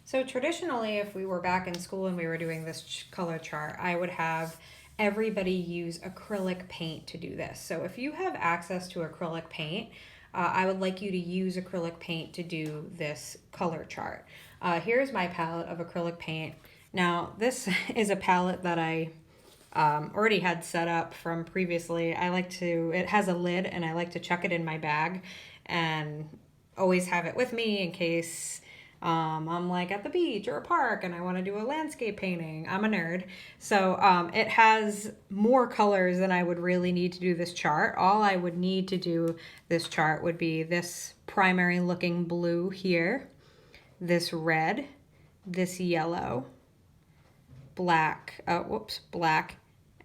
So traditionally, if we were back in school and we were doing this color chart, I would have everybody use acrylic paint to do this. So if you have access to acrylic paint, I would like you to use acrylic paint to do this color chart. Here's my palette of acrylic paint. Now, this is a palette that I already had set up from previously. It has a lid and I like to chuck it in my bag and always have it with me in case I'm like at the beach or a park and I want to do a landscape painting. I'm a nerd. So it has more colors than I would really need to do this chart. All I would need to do this chart would be this primary looking blue here, this red, this yellow, black, black,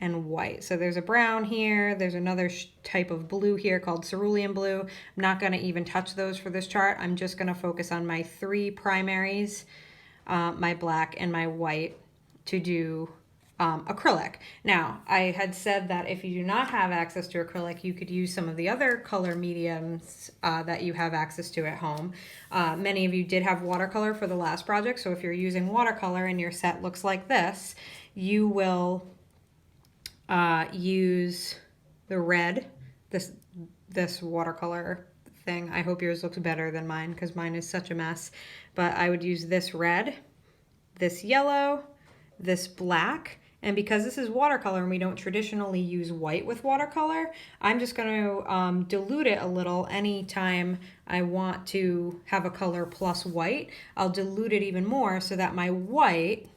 and white. So there's a brown here, there's another type of blue here called cerulean blue. I'm not going to even touch those for this chart. I'm just going to focus on my three primaries, my black and my white, to do acrylic. Now, I had said that if you do not have access to acrylic, you could use some of the other color mediums that you have access to at home. Many of you did have watercolor for the last project, so if you're using watercolor and your set looks like this, you will use the red, this watercolor thing. I hope yours looks better than mine because mine is such a mess. But I would use this red, this yellow, this black, and because this is watercolor and we don't traditionally use white with watercolor, I'm just going to dilute it a little anytime I want to have a color plus white. I'll dilute it even more so that my white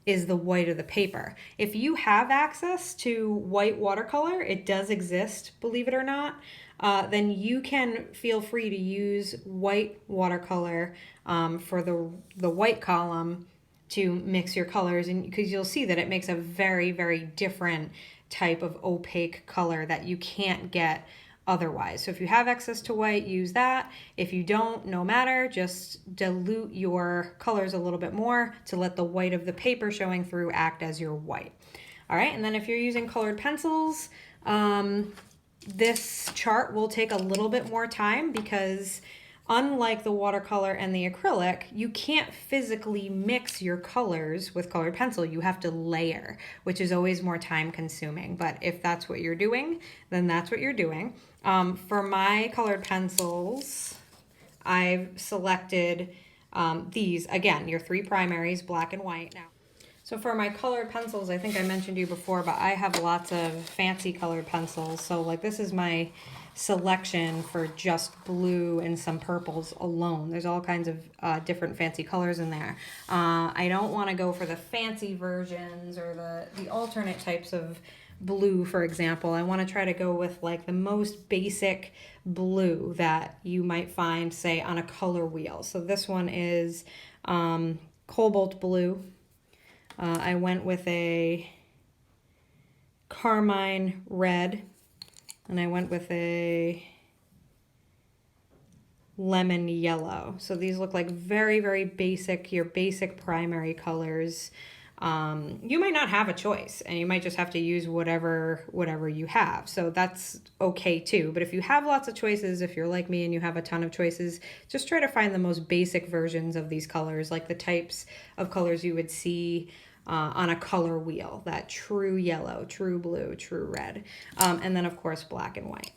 is the white of the paper. If you have access to white watercolor, it does exist, believe it or not, then you can feel free to use white watercolor for the white column to mix your colors, and because you'll see that it makes a very, very different type of opaque color that you can't get otherwise. So if you have access to white, use that. If you don't, no matter, just dilute your colors a little bit more to let the white of the paper showing through act as your white. All right, and then if you're using colored pencils, this chart will take a little bit more time because unlike the watercolor and the acrylic, you can't physically mix your colors with colored pencil. You have to layer, which is always more time consuming. But if that's what you're doing, then that's what you're doing. For my colored pencils, I've selected these, again, your three primaries, black and white. Now, so for my colored pencils, I think I mentioned to you before, but I have lots of fancy colored pencils. So like this is my selection for just blue and some purples alone. There's all kinds of different fancy colors in there. I don't want to go for the fancy versions or the alternate types of blue, for example. I want to try to go with like the most basic blue that you might find, say, on a color wheel. So this one is cobalt blue. I went with a carmine red, and I went with a lemon yellow. So these look like very, very basic, your basic primary colors. You might not have a choice, and you might just have to use whatever you have. So that's okay too. But if you have lots of choices, if you're like me and you have a ton of choices, just try to find the most basic versions of these colors, like the types of colors you would see on a color wheel, that true yellow, true blue, true red, and then of course black and white.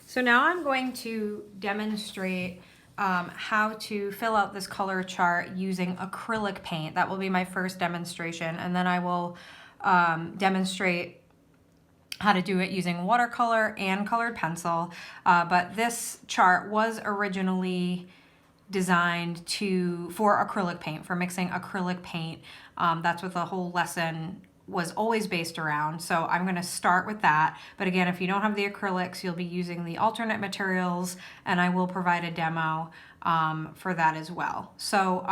So now I'm going to demonstrate how to fill out this color chart using acrylic paint. That will be my first demonstration, and then I will demonstrate how to do it using watercolor and colored pencil. But this chart was originally designed for acrylic paint, for mixing acrylic paint. That's what the whole lesson was always based around. So I'm going to start with that. But again, if you don't have the acrylics, you'll be using the alternate materials, and I will provide a demo for that as well. So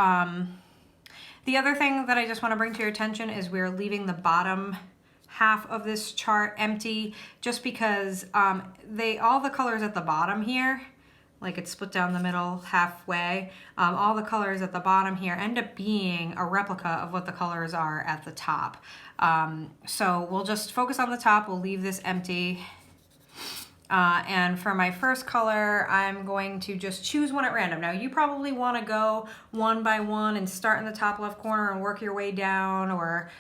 the other thing that I just want to bring to your attention is we're leaving the bottom half of this chart empty just because all the colors at the bottom here, like it's split down the middle halfway, all the colors at the bottom here end up being a replica of what the colors are at the top. So we'll just focus on the top, we'll leave this empty, And for my first color, I'm going to just choose one at random. Now you probably want to go one by one and start in the top left corner and work your way down, or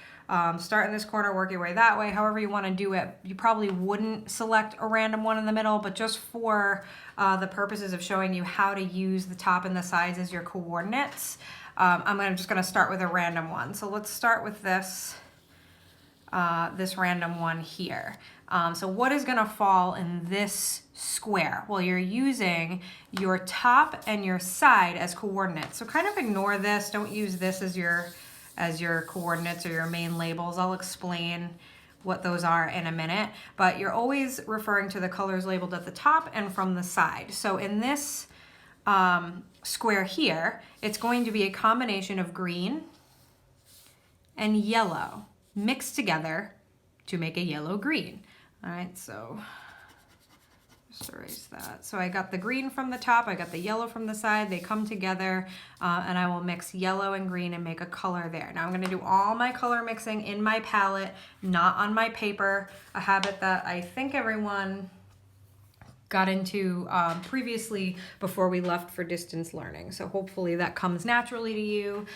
start in this corner, work your way that way, however you want to do it. You probably wouldn't select a random one in the middle, but just for the purposes of showing you how to use the top and the sides as your coordinates, I'm just going to start with a random one. So let's start with this random one here. So what is going to fall in this square? Well, you're using your top and your side as coordinates. So kind of ignore this. Don't use this as your coordinates or your main labels. I'll explain what those are in a minute, but you're always referring to the colors labeled at the top and from the side. So in this square here, it's going to be a combination of green and yellow mixed together to make a yellow-green. All right, so just erase that. So I got the green from the top, I got the yellow from the side, they come together, and I will mix yellow and green and make a color there. Now I'm gonna do all my color mixing in my palette, not on my paper, a habit that I think everyone got into previously before we left for distance learning. So hopefully that comes naturally to you.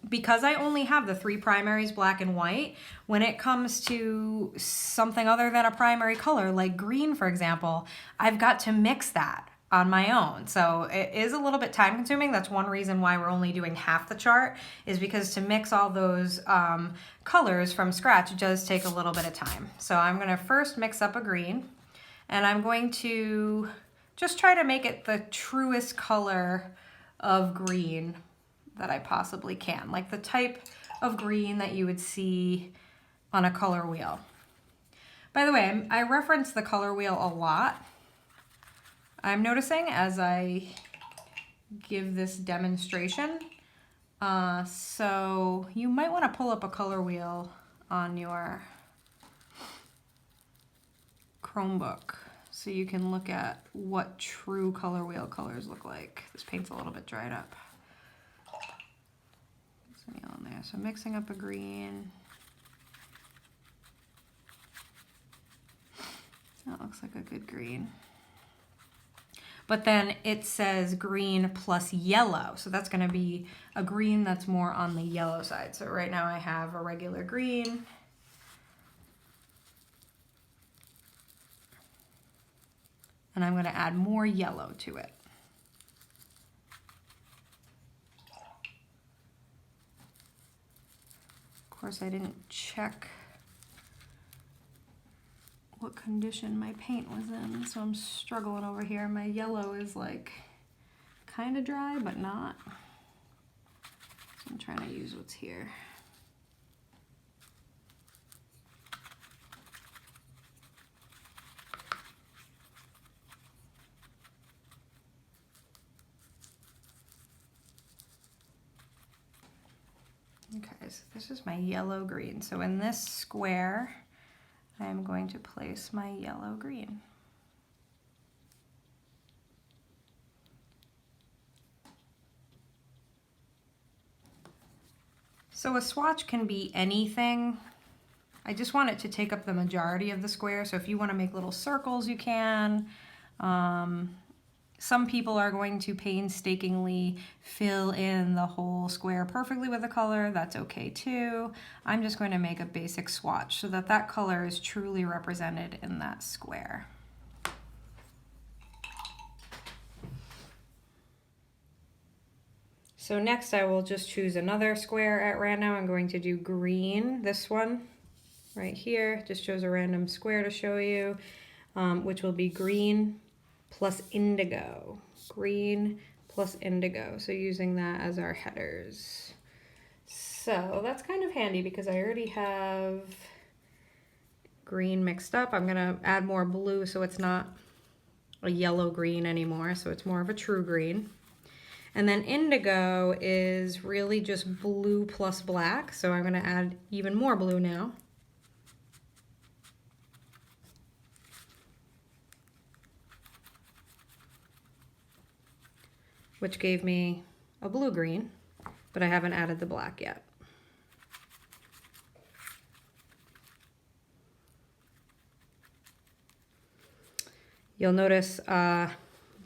Because I only have the 3 primaries, black and white, when it comes to something other than a primary color, like green, for example, I've got to mix that on my own. So it is a little bit time consuming. That's one reason why we're only doing half the chart, is because to mix all those colors from scratch does take a little bit of time. So I'm gonna first mix up a green, and I'm going to just try to make it the truest color of green that I possibly can, like the type of green that you would see on a color wheel. By the way, I reference the color wheel a lot. I'm noticing as I give this demonstration. So you might want to pull up a color wheel on your Chromebook so you can look at what true color wheel colors look like. This paint's a little bit dried up. There's some yellow in there. So mixing up a green. That looks like a good green. But then it says green plus yellow. So that's going to be a green that's more on the yellow side. So right now I have a regular green. And I'm going to add more yellow to it. Of course, I didn't check what condition my paint was in, so I'm struggling over here. My yellow is like kind of dry, but not. So I'm trying to use what's here. Okay, so this is my yellow green. So in this square, I'm going to place my yellow green. So a swatch can be anything. I just want it to take up the majority of the square. So if you want to make little circles, you can. Some people are going to painstakingly fill in the whole square perfectly with a color. That's okay too. I'm just going to make a basic swatch so that that color is truly represented in that square. So next I will just choose another square at random. I'm going to do green, this one right here. Just chose a random square to show you, which will be green plus indigo. Green plus indigo. So using that as our headers. So that's kind of handy because I already have green mixed up. I'm gonna add more blue so it's not a yellow green anymore, so it's more of a true green. And then indigo is really just blue plus black, so I'm gonna add even more blue now. Which gave me a blue-green, but I haven't added the black yet. You'll notice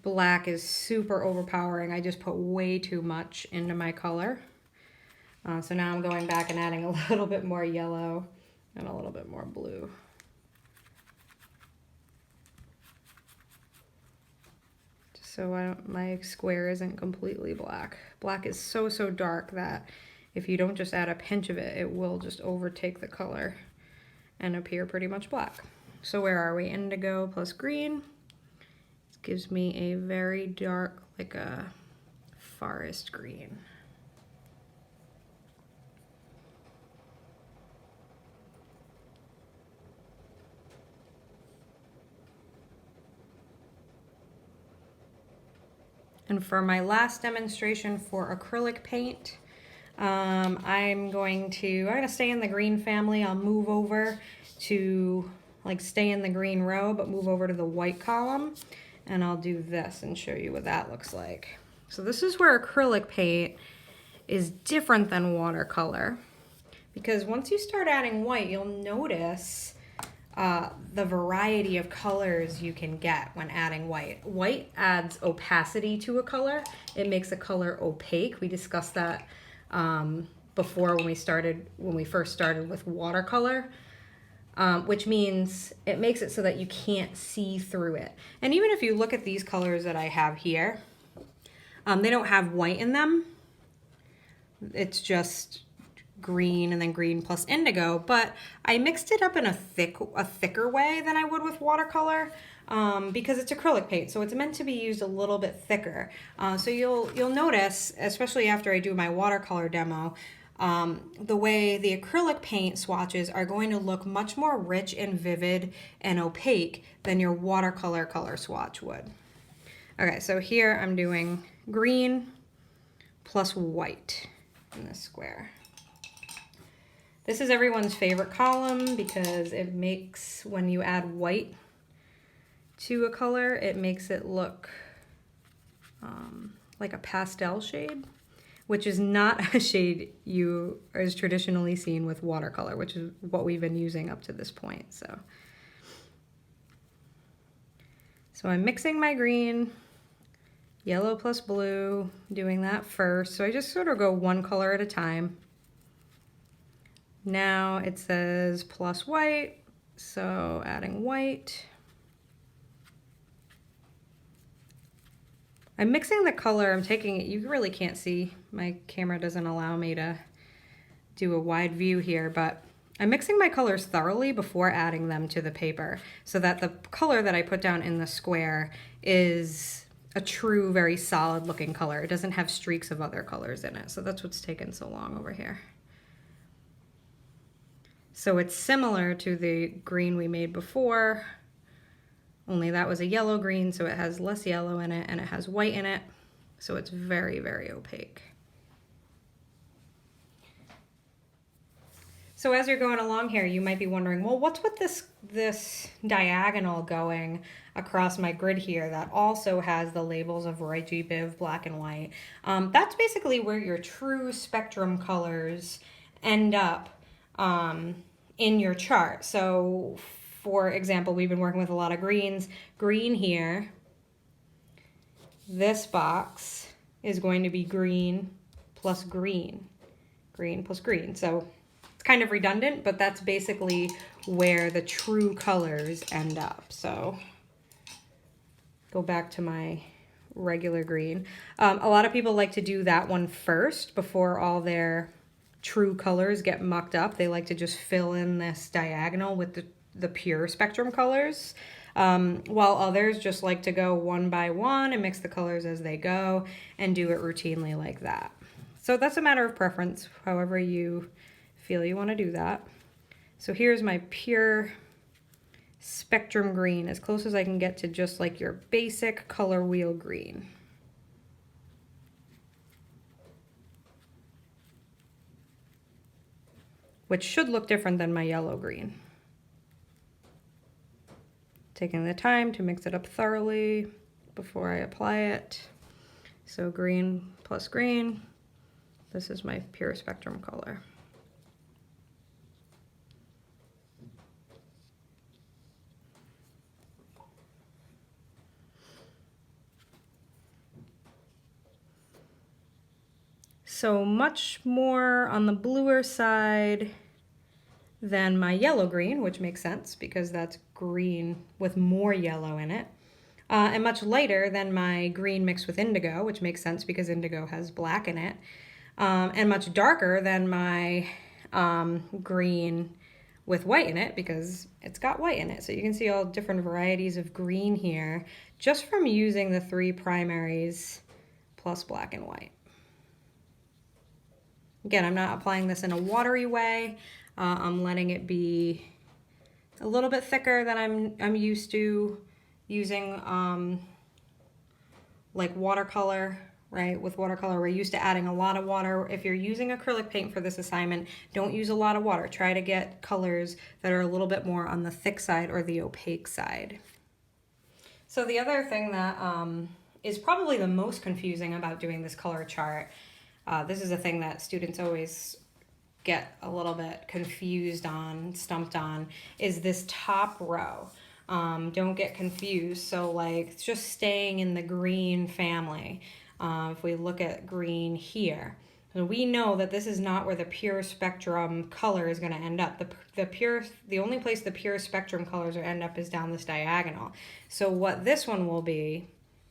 black is super overpowering. I just put way too much into my color. So now I'm going back and adding a little bit more yellow and a little bit more blue. Just so my square isn't completely black. Black is so dark that if you don't just add a pinch of it, it will just overtake the color and appear pretty much black. So where are we? Indigo plus green. This gives me a very dark, like a forest green. And for my last demonstration for acrylic paint, I'm gonna stay in the green family. I'll move over to, like, stay in the green row, but move over to the white column. And I'll do this and show you what that looks like. So this is where acrylic paint is different than watercolor. Because once you start adding white, you'll notice the variety of colors you can get when adding white. White adds opacity to a color. It makes a color opaque. We discussed that before when we first started with watercolor, which means it makes it so that you can't see through it. And even if you look at these colors that I have here, they don't have white in them. It's just green and then green plus indigo, but I mixed it up in a thicker way than I would with watercolor because it's acrylic paint, so it's meant to be used a little bit thicker. So you'll notice, especially after I do my watercolor demo, the way the acrylic paint swatches are going to look much more rich and vivid and opaque than your watercolor color swatch would. Okay, so here I'm doing green plus white in this square. This is everyone's favorite column because it makes, when you add white to a color, it makes it look like a pastel shade, which is not a shade is traditionally seen with watercolor, which is what we've been using up to this point. So I'm mixing my green, yellow plus blue, doing that first. So I just sort of go one color at a time. Now it says plus white, so adding white. I'm mixing the color, I'm taking it, you really can't see, my camera doesn't allow me to do a wide view here, but I'm mixing my colors thoroughly before adding them to the paper so that the color that I put down in the square is a true, very solid looking color. It doesn't have streaks of other colors in it, so that's what's taken so long over here. So it's similar to the green we made before, only that was a yellow green, so it has less yellow in it and it has white in it, so it's very, very opaque. So as you're going along here, you might be wondering, well, what's with this diagonal going across my grid here that also has the labels of RGB, Biv, black and white? That's basically where your true spectrum colors end up in your chart. So for example, we've been working with a lot of greens. Green here, this box is going to be green plus green, green plus green. So it's kind of redundant, but that's basically where the true colors end up. So go back to my regular green. A lot of people like to do that one first before all their true colors get mucked up. They like to just fill in this diagonal with the pure spectrum colors, while others just like to go one by one and mix the colors as they go and do it routinely like that. So that's a matter of preference, however you feel you want to do that. So here's my pure spectrum green, as close as I can get to just like your basic color wheel green. Which should look different than my yellow green. Taking the time to mix it up thoroughly before I apply it. So green plus green, this is my pure spectrum color. So much more on the bluer side than my yellow green, which makes sense because that's green with more yellow in it. And much lighter than my green mixed with indigo, which makes sense because indigo has black in it. And much darker than my green with white in it because it's got white in it. So you can see all different varieties of green here just from using the 3 primaries plus black and white. Again, I'm not applying this in a watery way. I'm letting it be a little bit thicker than I'm used to using like watercolor, right? With watercolor, we're used to adding a lot of water. If you're using acrylic paint for this assignment, don't use a lot of water. Try to get colors that are a little bit more on the thick side or the opaque side. So the other thing that is probably the most confusing about doing this color chart, this is a thing that students always get a little bit confused on, stumped on, is this top row. Don't get confused. So like it's just staying in the green family. If we look at green here, we know that this is not where the pure spectrum color is going to end up. The only place the pure spectrum colors will end up is down this diagonal. So what this one will be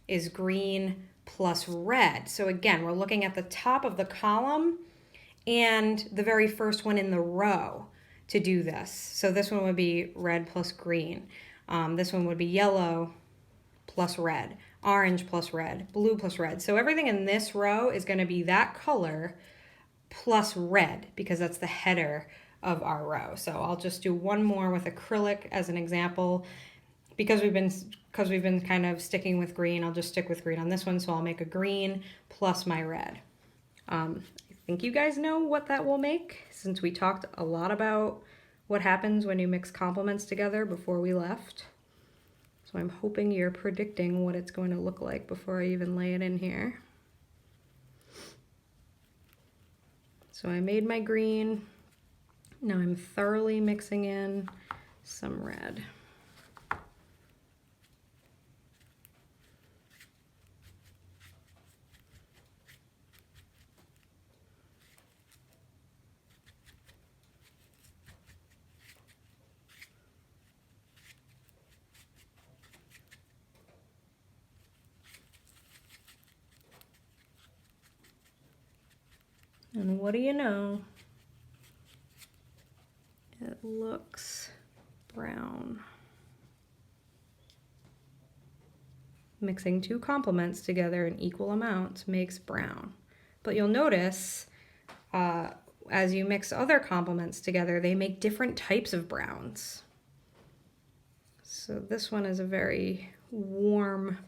is green plus red. So again, we're looking at the top of the column and the very first one in the row to do this. So this one would be red plus green. This one would be yellow plus red, orange plus red, blue plus red. So everything in this row is going to be that color plus red because that's the header of our row. So I'll just do one more with acrylic as an example. Because we've been kind of sticking with green, I'll just stick with green on this one. So I'll make a green plus my red. I think you guys know what that will make since we talked a lot about what happens when you mix complements together before we left. So I'm hoping you're predicting what it's going to look like before I even lay it in here. So I made my green. Now I'm thoroughly mixing in some red. And what do you know? It looks brown. Mixing 2 complements together in equal amounts makes brown. But you'll notice as you mix other complements together, they make different types of browns. So this one is a very warm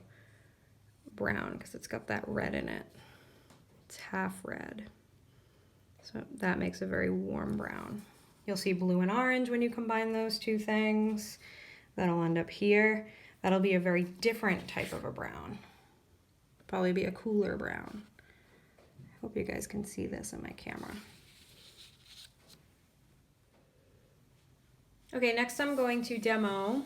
brown because it's got that red in it. It's half red. So that makes a very warm brown. You'll see blue and orange when you combine those 2 things. That'll end up here. That'll be a very different type of a brown. Probably be a cooler brown. Hope you guys can see this in my camera. Okay, next I'm going to demo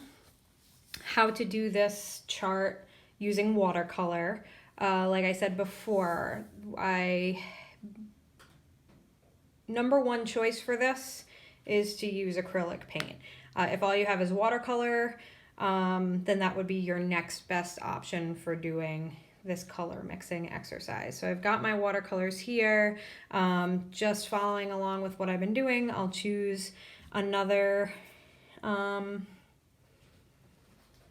how to do this chart using watercolor. Like I said before, number 1 choice for this is to use acrylic paint. If all you have is watercolor, then that would be your next best option for doing this color mixing exercise. So I've got my watercolors here, just following along with what I've been doing. I'll choose another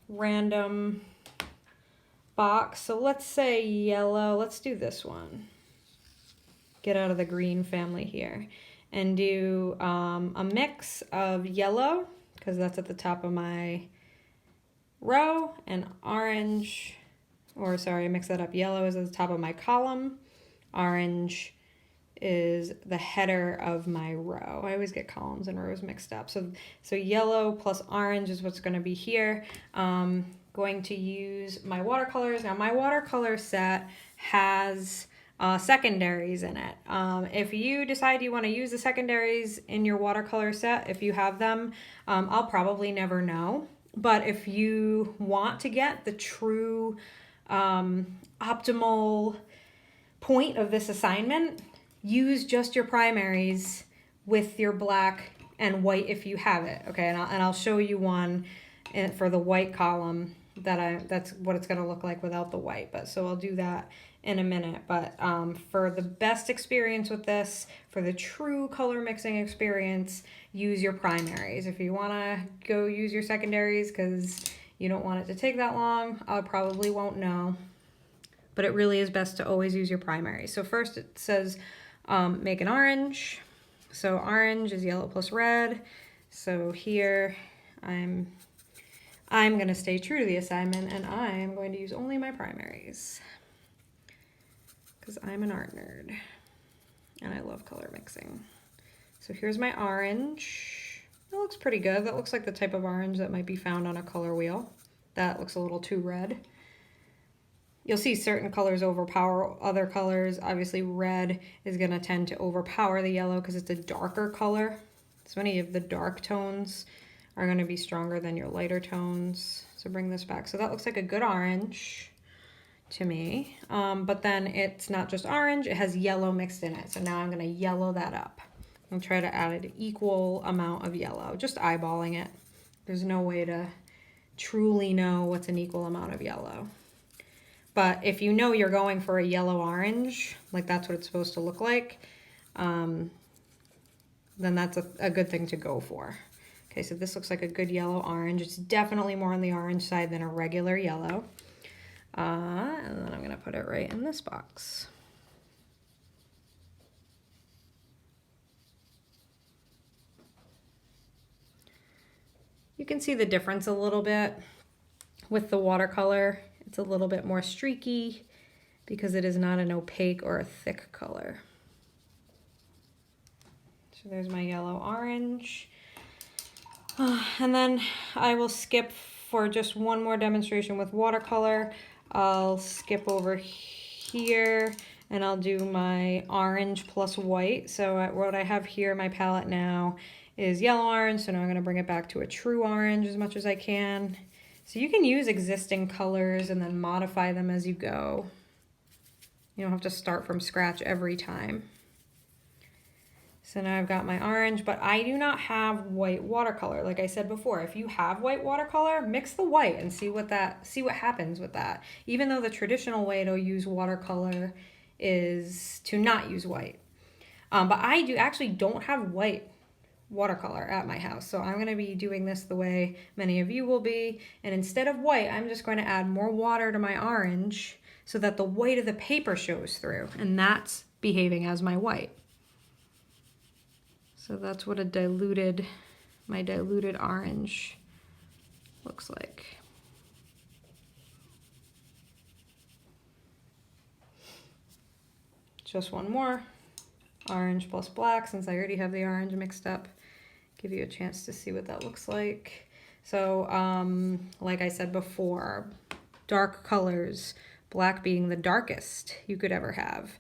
random box. So let's say yellow. Let's do this one. Get out of the green family here and do a mix of yellow because that's at the top of my row, and orange, or sorry, mix that up. Yellow is at the top of my column. Orange is the header of my row. I always get columns and rows mixed up. So yellow plus orange is what's going to be here. Going to use my watercolors. Now my watercolor set has secondaries in it. If you decide you want to use the secondaries in your watercolor set, if you have them, I'll probably never know. But if you want to get the true optimal point of this assignment, use just your primaries with your black and white if you have it, okay? And I'll show you one for the white column that's what it's going to look like without the white. But so I'll do that in a minute. But for the best experience with this, for the true color mixing experience, use your primaries. If you want to go use your secondaries because you don't want it to take that long, I probably won't know. But it really is best to always use your primaries. So first it says make an orange. So orange is yellow plus red. So here I'm going to stay true to the assignment, and I am going to use only my primaries because I'm an art nerd and I love color mixing. So here's my orange. That looks pretty good. That looks like the type of orange that might be found on a color wheel. That looks a little too red. You'll see certain colors overpower other colors. Obviously red is going to tend to overpower the yellow because it's a darker color. So any of the dark tones are going to be stronger than your lighter tones. So bring this back. So that looks like a good orange to me. But then it's not just orange, it has yellow mixed in it. So now I'm going to yellow that up and try to add an equal amount of yellow, just eyeballing it. There's no way to truly know what's an equal amount of yellow. But if you know you're going for a yellow orange, like that's what it's supposed to look like, then that's a good thing to go for. Okay, so this looks like a good yellow orange. It's definitely more on the orange side than a regular yellow. And then I'm going to put it right in this box. You can see the difference a little bit with the watercolor. It's a little bit more streaky because it is not an opaque or a thick color. So there's my yellow orange. And then I will skip for just one more demonstration with watercolor. I'll skip over here and I'll do my orange plus white. So what I have here in my palette now is yellow orange. So now I'm going to bring it back to a true orange as much as I can. So you can use existing colors and then modify them as you go. You don't have to start from scratch every time. So now I've got my orange, but I do not have white watercolor. Like I said before, if you have white watercolor, mix the white and see what happens with that. Even though the traditional way to use watercolor is to not use white. But I actually don't have white watercolor at my house. So I'm going to be doing this the way many of you will be. And instead of white, I'm just going to add more water to my orange so that the white of the paper shows through. And that's behaving as my white. So that's what my diluted orange looks like. Just one more. Orange plus black, since I already have the orange mixed up. Give you a chance to see what that looks like. So, like I said before, dark colors, black being the darkest you could ever have,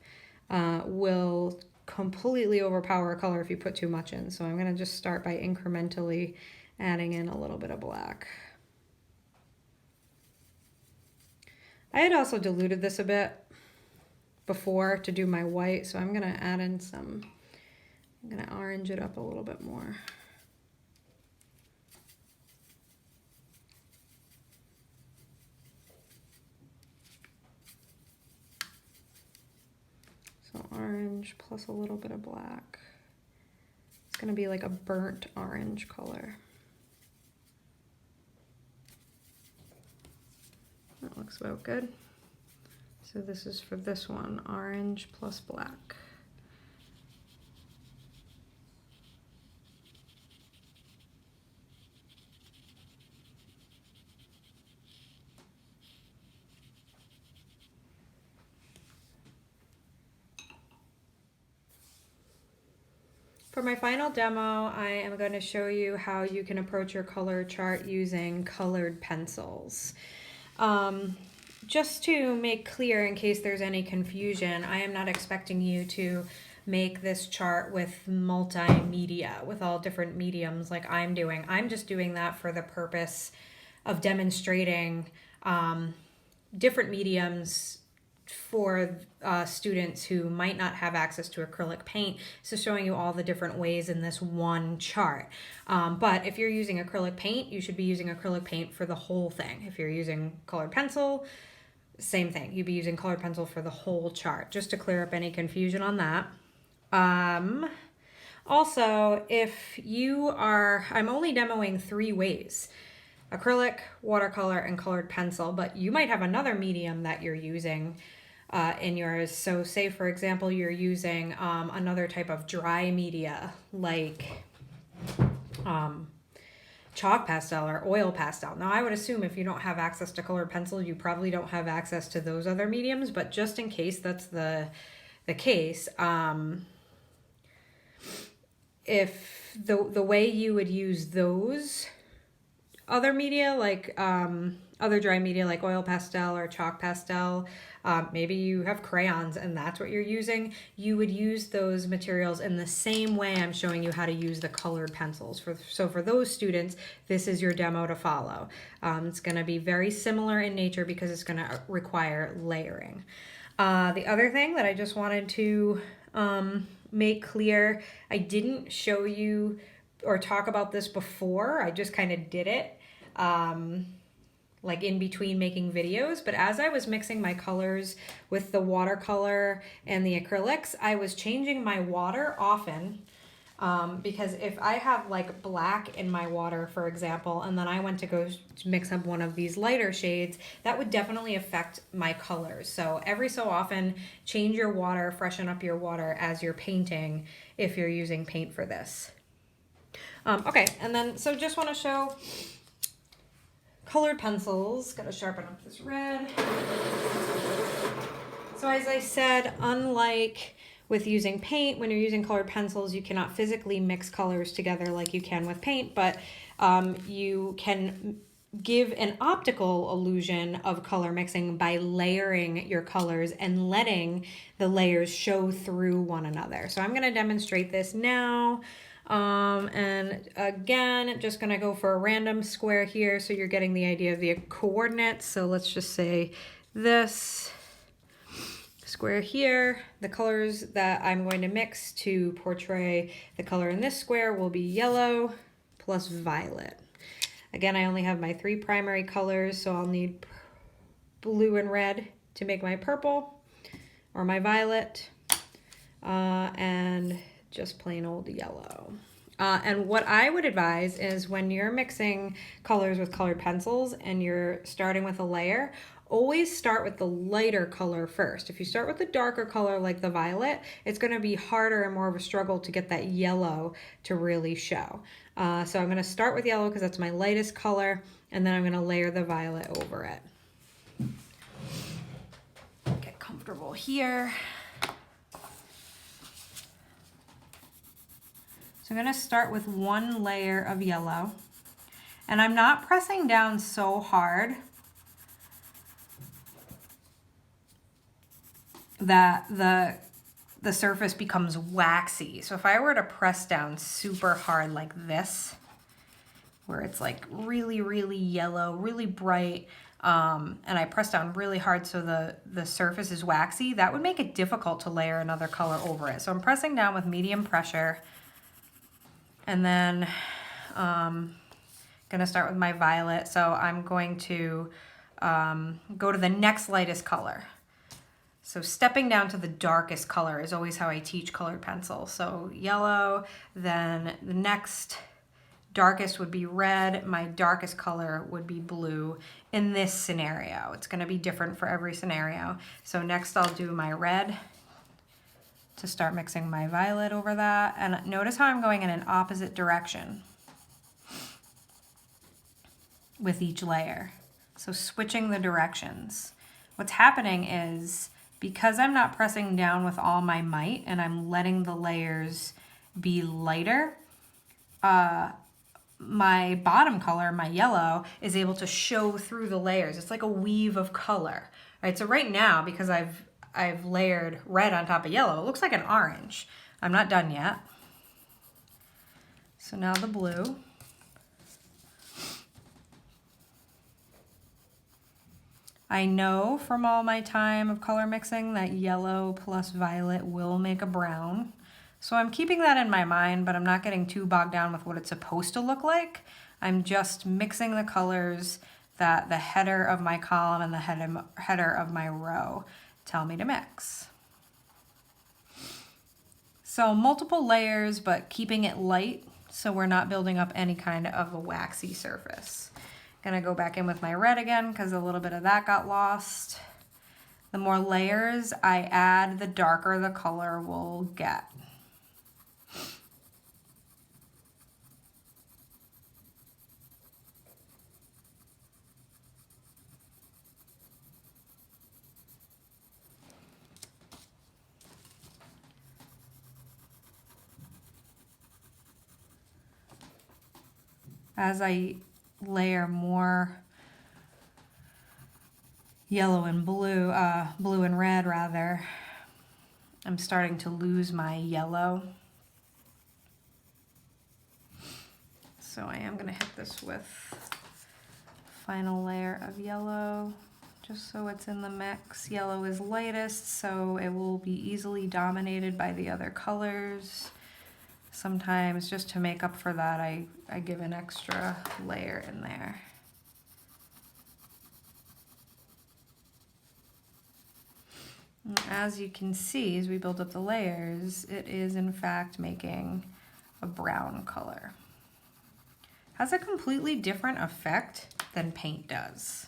will completely overpower a color if you put too much in. So I'm going to just start by incrementally adding in a little bit of black. I had also diluted this a bit before to do my white, so I'm going to add in I'm going to orange it up a little bit more. So orange plus a little bit of black. It's going to be like a burnt orange color. That looks about good. So this is for this one, orange plus black. For my final demo, I am going to show you how you can approach your color chart using colored pencils. Just to make clear in case there's any confusion, I am not expecting you to make this chart with multimedia, with all different mediums like I'm doing. I'm just doing that for the purpose of demonstrating different mediums for students who might not have access to acrylic paint. So showing you all the different ways in this one chart. But if you're using acrylic paint, you should be using acrylic paint for the whole thing. If you're using colored pencil, same thing. You'd be using colored pencil for the whole chart, just to clear up any confusion on that. Also, if you are, I'm only demoing 3 ways: acrylic, watercolor, and colored pencil, but you might have another medium that you're using in yours. So say, for example, you're using another type of dry media like chalk pastel or oil pastel. Now, I would assume if you don't have access to colored pencil, you probably don't have access to those other mediums, but just in case that's the case, if the way you would use those other media, like other dry media like oil pastel or chalk pastel, maybe you have crayons and that's what you're using, you would use those materials in the same way I'm showing you how to use the colored pencils. So for those students, this is your demo to follow. It's going to be very similar in nature because it's going to require layering. The other thing that I just wanted to make clear, I didn't show you or talk about this before, I just kind of did it like in between making videos, but as I was mixing my colors with the watercolor and the acrylics, I was changing my water often because if I have like black in my water, for example, and then I went to go mix up one of these lighter shades, that would definitely affect my colors. So every so often, change your water, freshen up your water as you're painting if you're using paint for this. Okay, and then so just want to show colored pencils. Gotta sharpen up this red. So as I said, unlike with using paint, when you're using colored pencils, you cannot physically mix colors together like you can with paint, but you can give an optical illusion of color mixing by layering your colors and letting the layers show through one another. So I'm gonna demonstrate this now. And again, just gonna go for a random square here so you're getting the idea of the coordinates. So let's just say this square here, the colors that I'm going to mix to portray the color in this square will be yellow plus violet. Again, I only have my 3 primary colors, so I'll need blue and red to make my purple or my violet, and just plain old yellow. And what I would advise is when you're mixing colors with colored pencils and you're starting with a layer, always start with the lighter color first. If you start with the darker color like the violet, it's going to be harder and more of a struggle to get that yellow to really show. So I'm going to start with yellow because that's my lightest color, and then I'm going to layer the violet over it. Get comfortable here. So I'm going to start with 1 layer of yellow, and I'm not pressing down so hard that the surface becomes waxy. So if I were to press down super hard like this, where it's like really, really yellow, really bright, and I press down really hard so the surface is waxy, that would make it difficult to layer another color over it. So I'm pressing down with medium pressure, and then gonna start with my violet. So I'm going to go to the next lightest color. So stepping down to the darkest color is always how I teach colored pencil. So yellow, then the next darkest would be red. My darkest color would be blue in this scenario. It's gonna be different for every scenario. So next I'll do my red to start mixing my violet over that. And notice how I'm going in an opposite direction with each layer. So switching the directions. What's happening is, because I'm not pressing down with all my might and I'm letting the layers be lighter, my bottom color, my yellow, is able to show through the layers. It's like a weave of color, right? So right now, because I've layered red on top of yellow, it looks like an orange. I'm not done yet. So now the blue. I know from all my time of color mixing that yellow plus violet will make a brown. So I'm keeping that in my mind, but I'm not getting too bogged down with what it's supposed to look like. I'm just mixing the colors that the header of my column and the header of my row tell me to mix. So multiple layers, but keeping it light so we're not building up any kind of a waxy surface. Gonna go back in with my red again because a little bit of that got lost. The more layers I add, the darker the color will get. As I layer more yellow and blue, blue and red rather, I'm starting to lose my yellow. So I am gonna hit this with final layer of yellow, just so it's in the mix. Yellow is lightest, so it will be easily dominated by the other colors. Sometimes, just to make up for that, I give an extra layer in there. And as you can see, as we build up the layers, it is in fact making a brown color. Has a completely different effect than paint does.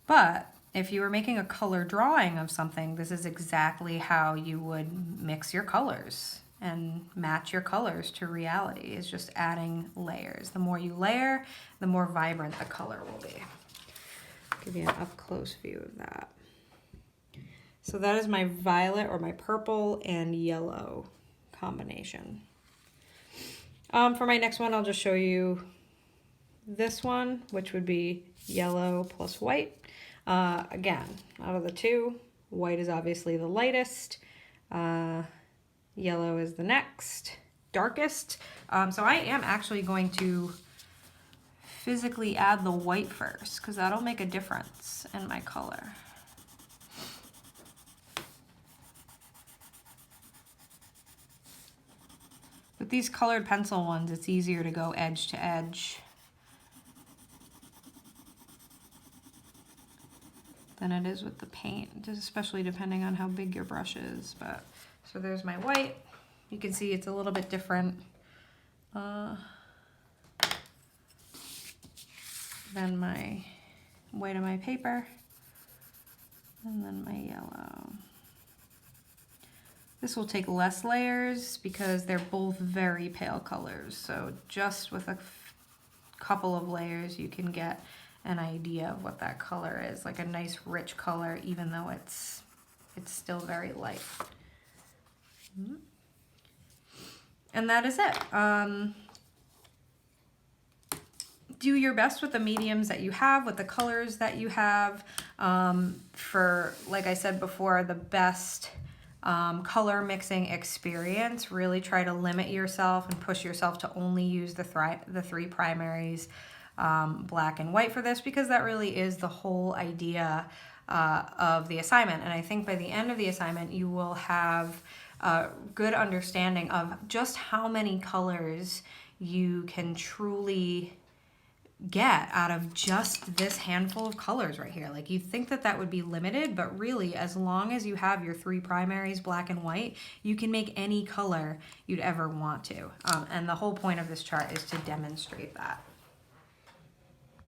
But if you were making a color drawing of something, this is exactly how you would mix your colors and match your colors to reality, is just adding layers. The more you layer, the more vibrant the color will be. I'll give you an up close view of that. So that is my violet or my purple and yellow combination. For my next one, I'll just show you this one, which would be yellow plus white. Again, out of the two, white is obviously the lightest. Yellow is the next darkest. So I am actually going to physically add the white first because that'll make a difference in my color. With these colored pencil ones, it's easier to go edge to edge than it is with the paint, especially depending on how big your brush is. But so there's my white. You can see it's a little bit different than my white on my paper. And then my yellow. This will take less layers because they're both very pale colors. So just with a couple of layers, you can get an idea of what that color is, like a nice rich color, even though it's still very light. And that is it. Do your best with the mediums that you have, with the colors that you have. For, like I said before, the best color mixing experience, really try to limit yourself and push yourself to only use the three primaries, black and white, for this, because that really is the whole idea of the assignment. And I think by the end of the assignment, you will have a good understanding of just how many colors you can truly get out of just this handful of colors right here. Like, you think that that would be limited, but really, as long as you have your three primaries, black and white, you can make any color you'd ever want to. And the whole point of this chart is to demonstrate that.